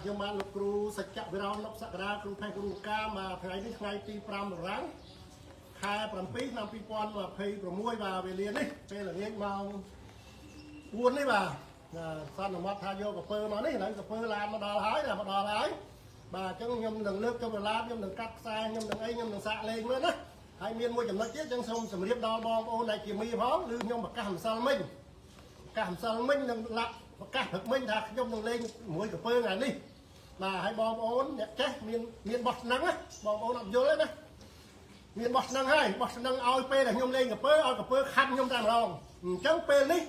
ខ្ញុំបានលោកគ្រូសច្ចៈវិរោណុកសក្តាគ្រូផេះគ្រូកាមកថ្ងៃនេះថ្ងៃទី5 រង្សខែ7 ឆ្នាំ2026បាទវេលានេះពេលល្ងាចម៉ោង4នេះបាទសន្មតថាយកកពើមកនេះឥឡូវកពើឡានមកដល់ហើយបាទអញ្ចឹងខ្ញុំនឹងលើកចុះឡានខ្ញុំនឹងកាត់ខ្សែខ្ញុំនឹងអីខ្ញុំនឹងសាកលេងមើលណាហើយមានមួយចំណុចទៀតអញ្ចឹងសូមជម្រាបដល់បងប្អូនដែលជាមីផងឬខ្ញុំប្រកាសម្សិលមិញនឹងឡាក់ប្រកាសព្រឹកមិញថាខ្ញុំនឹងលេងមួយកពើថ្ងៃនេះបាទហើយបងប្អូនអ្នកចេះមានបោះស្នឹងណាបងប្អូនអត់យល់ទេណាមានបោះស្នឹងហើយបោះស្នឹងឲ្យពេលដែលខ្ញុំលេងកពើឲ្យកពើខាត់ខ្ញុំតែម្ដងអញ្ចឹងពេលនេះ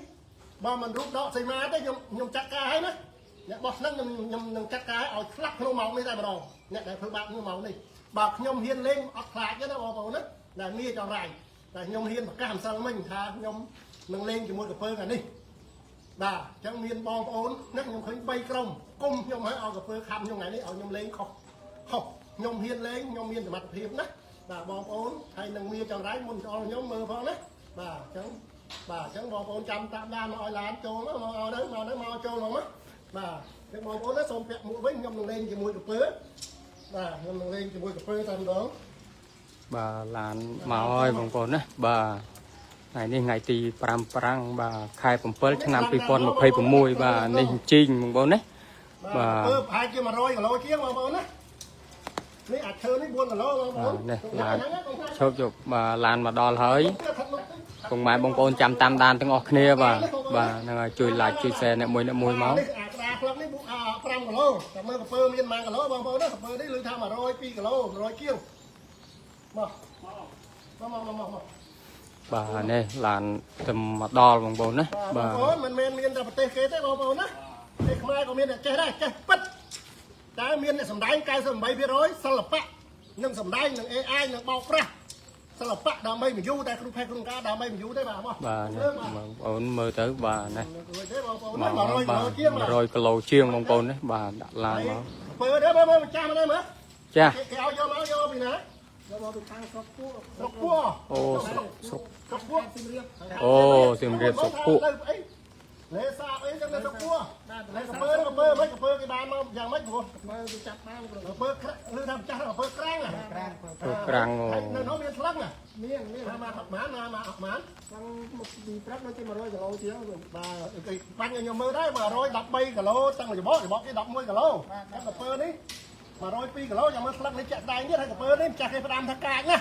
បើមិនរូបដកសីមាទេខ្ញុំចាត់ការហើយណាអ្នកបោះស្នឹងខ្ញុំនឹងចាត់ការឲ្យឆ្លាក់ក្នុងម៉ោងនេះតែម្ដងអ្នកដែលធ្វើបាបក្នុងម៉ោងនេះបើខ្ញុំហ៊ានលេងអត់ខ្លាចទេណាបងប្អូនណាដែលមានចង់រ៉ៃតែខ្ញុំហ៊ានប្រកាសម្សិលមិញថាខ្ញុំនឹងលេងជាមួយកពើថ្ងៃនេះបាទអញ្ចឹងមានបងប្អូនណាខ្ញុំឃើញ3ក្រុមគុំខ្ញុំឲ្យឲ្យកពើខាំខ្ញុំថ្ងៃនេះឲ្យខ្ញុំលេងខុសខ្ញុំហ៊ានលេងខ្ញុំមានសមត្ថភាពណាបាទបងប្អូនហើយនឹងមានចង្រៃមុនចូលខ្ញុំមើលផងណាបាទអញ្ចឹងបងប្អូនចាំតាមដានមកឲ្យឡានចូលមកចូលមកបាទអញ្ចឹងបងប្អូនណាសូមពាក់មួកវិញខ្ញុំនឹងលេងជាមួយកពើបាទខ្ញុំនឹងលេងជាមួយកពើតែម្ដងបាទឡានមកហើយបងប្អូនណាបាទថ្ងៃនេះថ្ងៃទី5 ប្រាំងបាទខែ7 ឆ្នាំ2026បាទនេះជីងបងប្អូនណាបាទប្រហែលជា100 គីឡូជាងបងប្អូនណានេះអាចឈើនេះ4 គីឡូបងប្អូននេះឡានឈប់យកបាទឡានមកដល់ហើយពុកម៉ែបងប្អូនចាំតាមដានទាំងអស់គ្នាបាទហ្នឹងហើយជួយ like ជួយ share អ្នកមួយមកអាក្តារផ្លឹកនេះ5 គីឡូតែមើលកពើមានប៉ុន្មានគីឡូបងប្អូនណាកពើនេះលើថា100 2 គីឡូ100ជាងមកបាទនេះឡានទៅមកដល់បងប្អូនណាបាទបងប្អូនមិនមែនមានតែប្រទេសគេទេបងប្អូនណាប្រទេសខ្មែរក៏មានអ្នកចេះដែរចេះពិតតែមានអ្នកសម្ដែង 98% សិល្បៈនិងសម្ដែងនឹង AI នឹងបោកប្រាស់សិល្បៈដើម្បីបញ្យូតែគ្រូផេះគ្រូការដើម្បីបញ្យូទេបាទបាទបងប្អូនមើលទៅបាទណា100 គីឡូជាងបងប្អូនណាបាទដាក់ឡានមកមើលទៅមើលម្ចាស់មកមើលចាគេឲ្យយកមកយកពីណាយកមកពីខាងស្រុកពួកអូស្រុកអូសៀមរាបស្រុកពួកលេសាអីចឹងនៅស្រុកពួកលេកពើវិញកពើគេបានមកយ៉ាងម៉េចព្រោះកពើគេចាប់បានកពើឬថាម្ចាស់កពើក្រាំងនៅនោះមានស្លឹងមានមកអត់បានមកអត់បានស្លឹងមកពីប្រាប់នៅជា100 គីឡូជាងបាទគេបាញ់ឲ្យខ្ញុំមើលដែរ113 គីឡូតាំងរបបគេ11 គីឡូតែកពើនេះ102 គីឡូចាំមើលស្លឹកនេះចាក់ដែងទៀតហើយកពើនេះម្ចាស់គេផ្ដាំថាកាចណា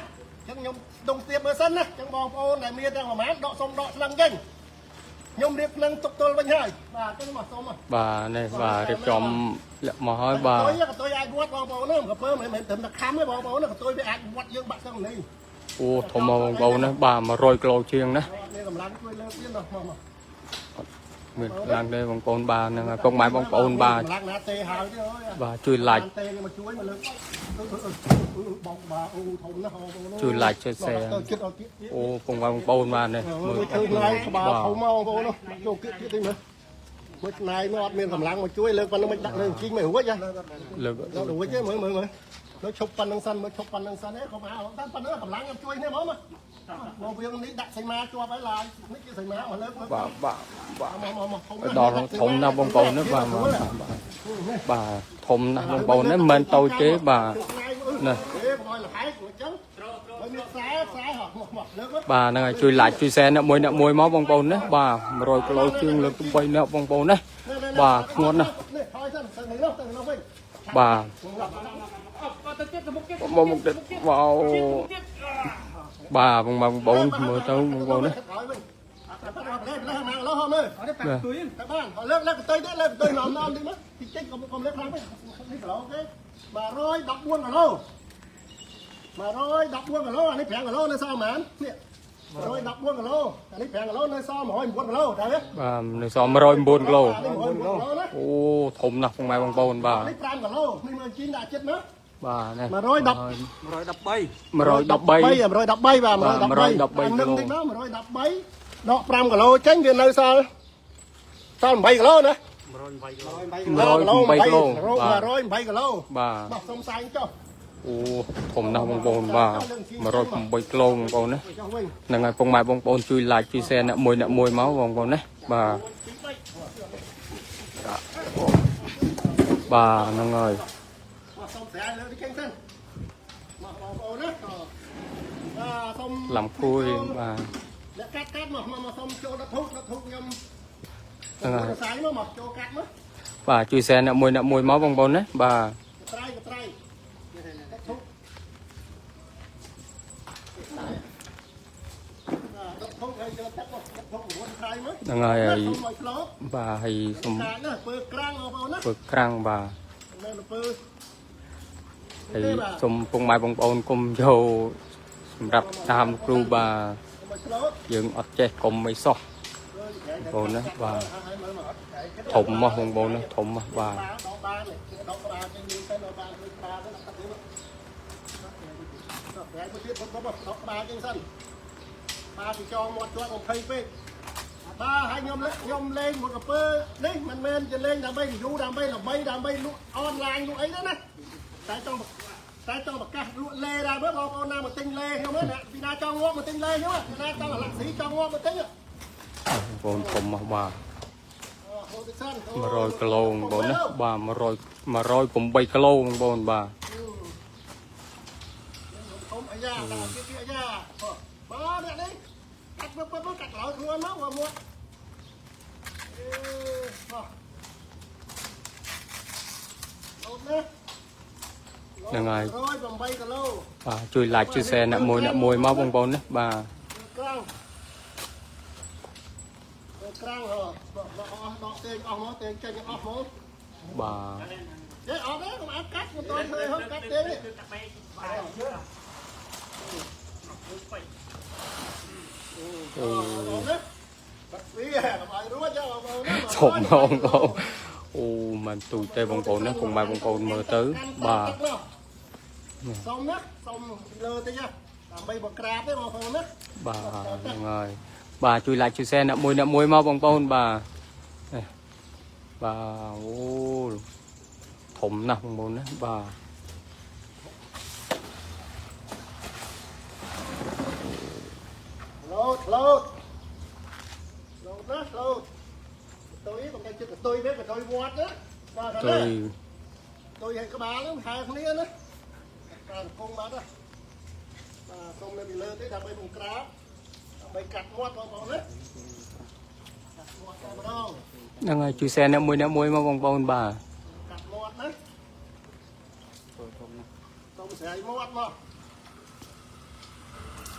អញ្ចឹងខ្ញុំដងស្ទាបមើលសិនណាអញ្ចឹងបងប្អូនដែលមានទាំងប្រហែលដកសុំដកស្លឹងចេញខ្ញុំរៀបនឹងទុកទល់វិញហើយបាទចឹងមកសុំបាទនេះបាទរៀបចំលាក់មកហើយបាទកតុយអាចវត្តបងប្អូនហ្នឹងកពើមិនមែនត្រឹមតែខំទេបងប្អូនណាកតុយវាអាចវត្តយើងបាក់សឹងនេះអូធំមកបងប្អូនណាបាទ100 គីឡូជាងណាមានកម្លាំងជួយលើកទៀតមកមានឡើងទេបងប្អូនបាទហ្នឹងពុកម៉ែបងប្អូនបាទបាទជួយ like ជួយ like ជួយ share អូពុកម៉ែបងប្អូនបាទនេះមើលឃើញឡាយក្បាលធំមកបងប្អូនចូលគៀកទៀតមើលមួយណៃមកអត់មានកម្លាំងមកជួយលើកប៉ុណ្្នឹងមិនដាក់លើជីងមិនរួចណាលើករួចទេមើលលើឈប់ប៉ុណ្្នឹងសិនមើលឈប់ប៉ុណ្្នឹងសិនទេកុំឲ្យតាមប៉ុណ្្នឹងកម្លាំងខ្ញុំជួយនេះមកមកវានេះដាក់សីមាជាប់ហើយឡាយនេះជាសីមាមកលើកបាទដល់ធំណាស់បងប្អូនណាបាទធំណាស់បងប្អូនណាមិនមែនតូចទេបាទណាបាទហ្នឹងហើយជួយ like ជួយ share អ្នកមួយមកបងប្អូនណាបាទ100 គីឡូជាងលើកទៅ3នាក់បងប្អូនណាបាទធ្ងន់ណាស់បាទមកមុខទៀតវ៉ាវបាទបងប្អូនមើលទៅបងប្អូនណាលើកទៅទៀតលើកទៅនំតិចមកតិចកុំលើកខ្លាំងពេកនេះគីឡូគេ114 គីឡូ114 គីឡូអានេះ5 គីឡូនៅសល់ប៉ុន្មាននេះ114 គីឡូអានេះ5 គីឡូនៅសល់109 គីឡូតើបាទនៅសល់109 គីឡូអូធំណាស់បងប្អូនបាទនេះ5 គីឡូនេះមើលជីនដាក់ចិត្តមើលបាទនេះ113បាទ113នឹងតិចមក113ដក5 គីឡូចេញវានៅសល់8 គីឡូណា108 គីឡូ108 គីឡូបាទបោះសុំសាយចុះអូធំណាស់បងប្អូនបាទ108 គីឡូបងប្អូនណាហ្នឹងហើយពុកម៉ែបងប្អូនជួយ like ជួយ share អ្នកមួយមកបងប្អូនណាបាទ bà nó ngồi mà xong sẽ lên đi canh thân mà bảo đó xong làm khui bà để cắt mà xong cho nó thúc nhâm nó ngồi sáng mà cho cắt mất bà chui xe nợ mùi máu bông bông đấy bà trai thúc nó ngồi bà hay xong bực răng bà thì xong bông mai bông bông cùng vôรับtamครูbà dựng ọt che cùng mấy sọ bồn đó bà thùng mà bông bồn đó thùng mà bà ba thì cho một cho một thầy phê ba hai nhom lên một cặp bơ đấy mình men cho lên đam bay thì du đam bay lúc online lúc ấy đó nè tại cho một cái lê ra bớt con nam một tinh lê không biết nè vì na cho ngót một tinh lê nhá na cho là lạc sĩ cho ngót một tinh bồn thùng mà bà mà rồi cái lô bồn đó bà mà rồi cũng bay cái lô bồn bà không ai ra kia ra ba nè đi cắt cắt lại luôn nó mà mua là ngày bà chui lại chui xe nợ mùi máu bông bông đấy bà bà sộm bông bông ô mà tụi tê bông bông nó cùng mai bông bông mơ tứ bà xong đó xong lơ tới nha bây bật crab đấy mà không đó bà rồi bà chui lại chui xe nợ mùi máu bông bông bà bà ô thùng nào bông bông đấy bà lột tôi biết là tôi quạt đó tôi hay có bà lắm hai con nia đó con bà đó xong lên bị lơ tới đập bay bùng crab bay cắt quạt vào đấy cắt quạt vào đâu đang ngày chui xe nợ mùi máu bông bông bà cắt quạt đấy xong sẽ quạt mà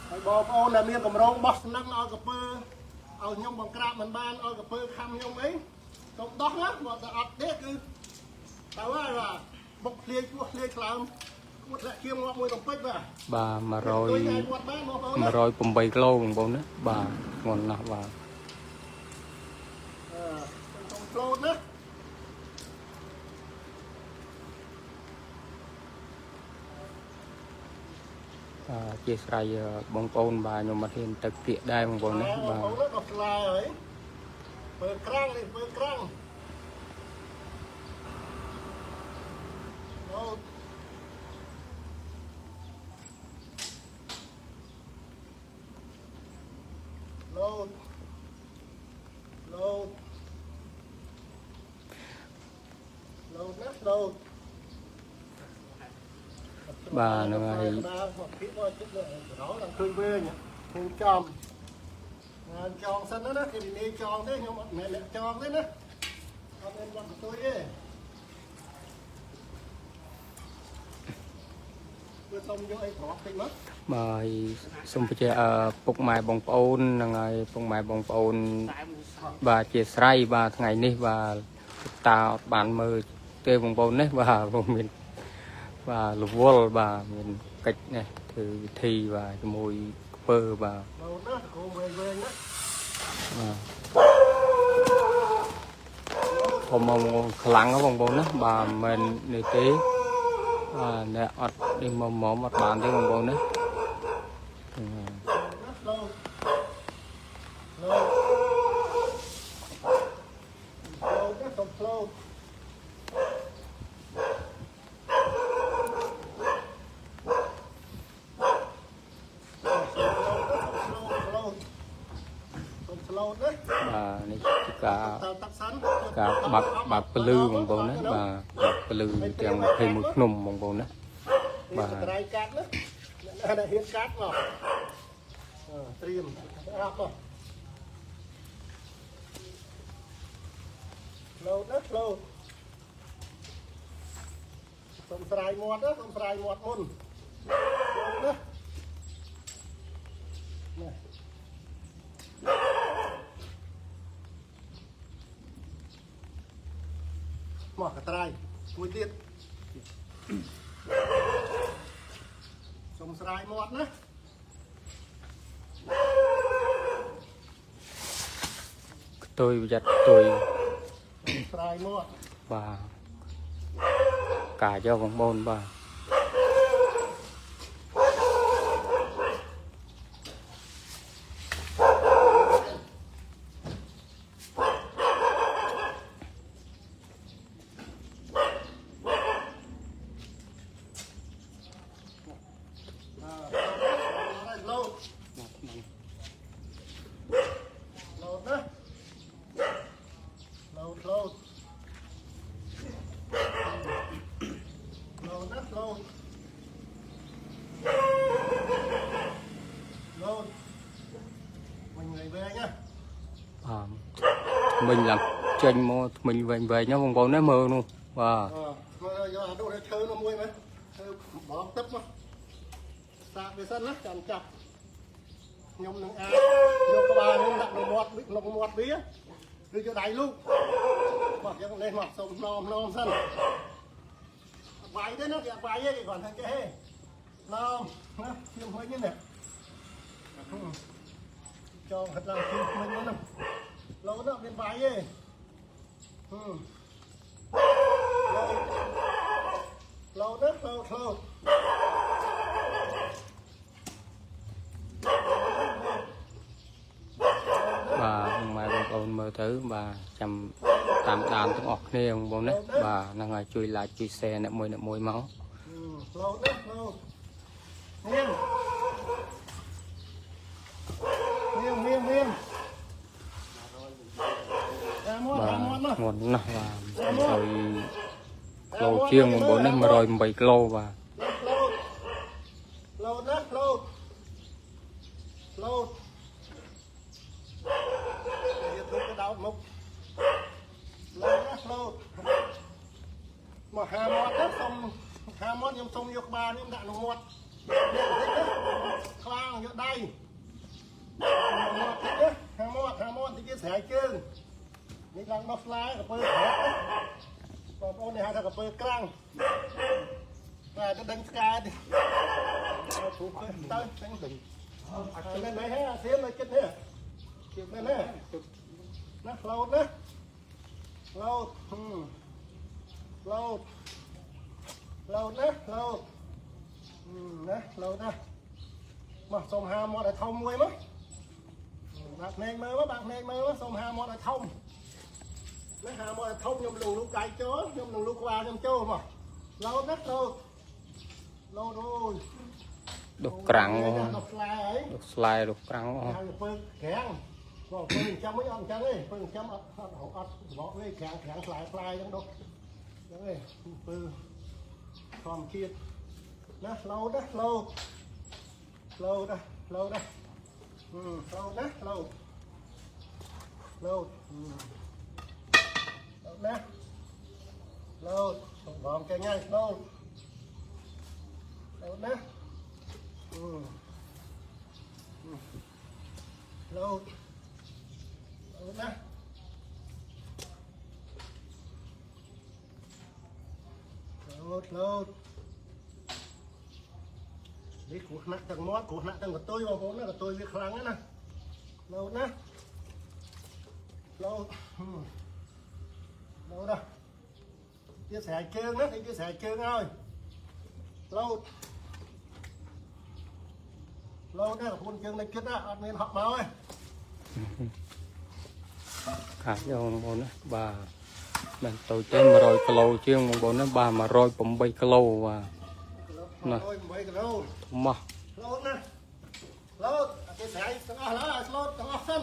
ไอ้บอลเนี่ยมีกับรองบอสนั่งเอากับเปอร์เอายมบังกราบมันบ้านเอากับเปอร์คำยมเองตบดอกนะบอกแต่อัดเด็กคือแต่ว่าบกเลี้ยชั่วเลี้ยคลามมุดละเคียงงอมวยตรงเป็ดว่ะ bà mà rồi cùng bay cái lô bằng bông đó bà ngon nào bàตรงโคลนนะ chia sẻ bông bông bà nhưng mà hiện thực hiện đây bông bông đấy bàเปิดครั้งเลยเปิดครั้งโหลดนะโหลด bà nó ngày đó là khơi quê nhỉ không chòm tròn xanh đó thì đi tròn đấy nhưng mà mẹ lại tròn đấy đó con em con của tôi ấy vừa xong vô ai khó kinh mất mà xong bây giờ phục mài bông ôn là ngày phục mài bông ôn bà chia sẻ bà ngày nay bà tạo bản mơ tê bông ôn đấy bà vùng miền bà lục vô bà miền cách này từ thi và mùi pơ bà hôm mong lắng ở vòng bốn đó bà mình để tí nè ọt đi mò mặt bàn đi vòng bốn đấy bà này cả bạc bạc lư vòng bốn đấy bà ពលឺទាំង21ភ្នំបងប្អូនណា បាទ ត្រៃកាត់ណាអ្នកហ៊ានកាត់មកត្រៀមអត់មកលោតណាលោតសុំស្រាយមាត់ណាសុំស្រាយមាត់មុនលោតណាមកកត្រៃមួយទៀតសុំស្រាយមាត់ណា tôi giặt tôi ស្រាយមាត់ và cả cho vòng bồn và លោតលោតណាលោតលោតលោតណាលោតលោតវិញវិញណា mình làm tranh mua mình về nhá vòng bồn nó mơ luôn và មើលយកអានោះឈើនោះមួយមើលឈើបងទឹកមកសាកវាសិនណាចាំចាប់ខ្ញុំនឹងអាចយកក្បាលខ្ញុំដាក់ក្នុងមាត់វាឬយកដៃលូកមកយ៉ាងនេះមកសុំណមសិនវាយទេណាគេវាយទេគេគាត់ថាចេះណមណាខ្ញុំវិញនេះចងហិតឡើងខ្ញុំវិញហ្នឹងលោតមានវាយទេលោតណាលោត và mai vòng bồn mơ thứ và chăm tam đànទាំងអស់គ្នាបងប្អូនណាបាទហ្នឹងហើយជួយ like ជួយ share អ្នកមួយមក លោតណាលោតមានបាទងន់ណាស់បាទហើយគីឡូជាងបងប្អូនណា108គីឡូបាទ លោតណាលោតយកទៅដោតមុខលោតណាលោតមកហាមាត់ទៅសុំហាមាត់ខ្ញុំសុំយកក្បាលខ្ញុំដាក់ក្នុងមាត់នេះបន្តិចណាខ្លាំងយកដៃមាត់តិចណាហាមាត់តិចទៀតស្រែកជើងនេះឡើងមកស្លាយកពើក្រោកបងប្អូននេះហៅថាកពើក្រាំងតែទៅដេញស្កាទេព្រោះទៅចឹងទៅមែនមែនហ៎អាសៀមនៅចិត្តនេះមែនទេណាលោតណាលោតលោតណាលោតណាលោតណាមកសុំហាមាត់ឲ្យធំមួយមកបាក់ភ្នែកមើលមកបាក់ភ្នែកមើលសុំហាមាត់ឲ្យធំណាហាមាត់ឲ្យធំខ្ញុំនឹងលូកកាយចូលខ្ញុំនឹងលូក្បាលខ្ញុំចូលមកលោតណាលោតអូយ đục cẳng đục slide đục slide đục cẳng ហើយពើក្រាំងបងពើចាំមិនអត់ចឹងទេពើចាំអត់បកវិញក្រាំងស្លាយចឹងដុសចឹងទេពើធម្មជាតិណាលោតណាលោតណាលោតណាលោតណាលោតបងចេញហើយលោតណាលោតណាលោតនេះគ្រោះថ្នាក់ទាំងមាត់គ្រោះថ្នាក់ទាំងកតុយបងប្អូនណាកតុយវាខ្លាំងណាលោតណាលោតណាទៀតស្រែកជើងណាទៀតស្រែកជើងហើយលោតណាប្រពន្ធជើងនៅគិតណាអត់មានហក់មកទេ ខាតយកបងប្អូនណាបាទមិនតូចទេ100គីឡូជាងបងប្អូនណាបាទ108គីឡូបាទណា108គីឡូមកលោតណាលោតគេស្រ័យទាំងអស់ឡើយស្លូតទាំងអស់សិន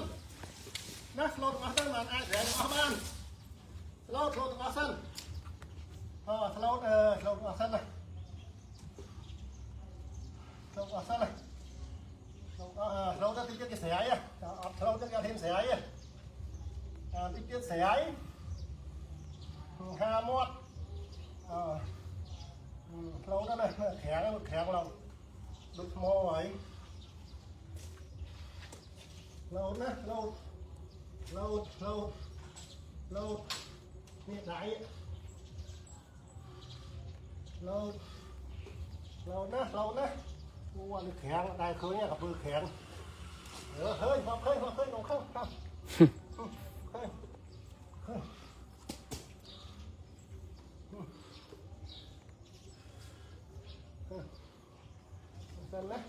ណាស្លូតទាំងអស់សិនបានអាចស្រ័យទាំងអស់បានស្លូតទាំងអស់សិន สโลว์สโลว์ออกเส้นเลยสโลว์ออกเส้นเลยสโลว์จะติดcái sẻ ấyสโลว์จะthêm sẻ ấyติดcái sẻ ấy 5 มดสโลว์นั่นเลยแข็งเราดุโม่ไว้เรานะเรานี่ไหนเรานะว่าแข็งได้เคยเนี่ยกับมือแข็งเฮ้ยมาเคยลงเข้าครับเฮ้ยเสร็จแล้ว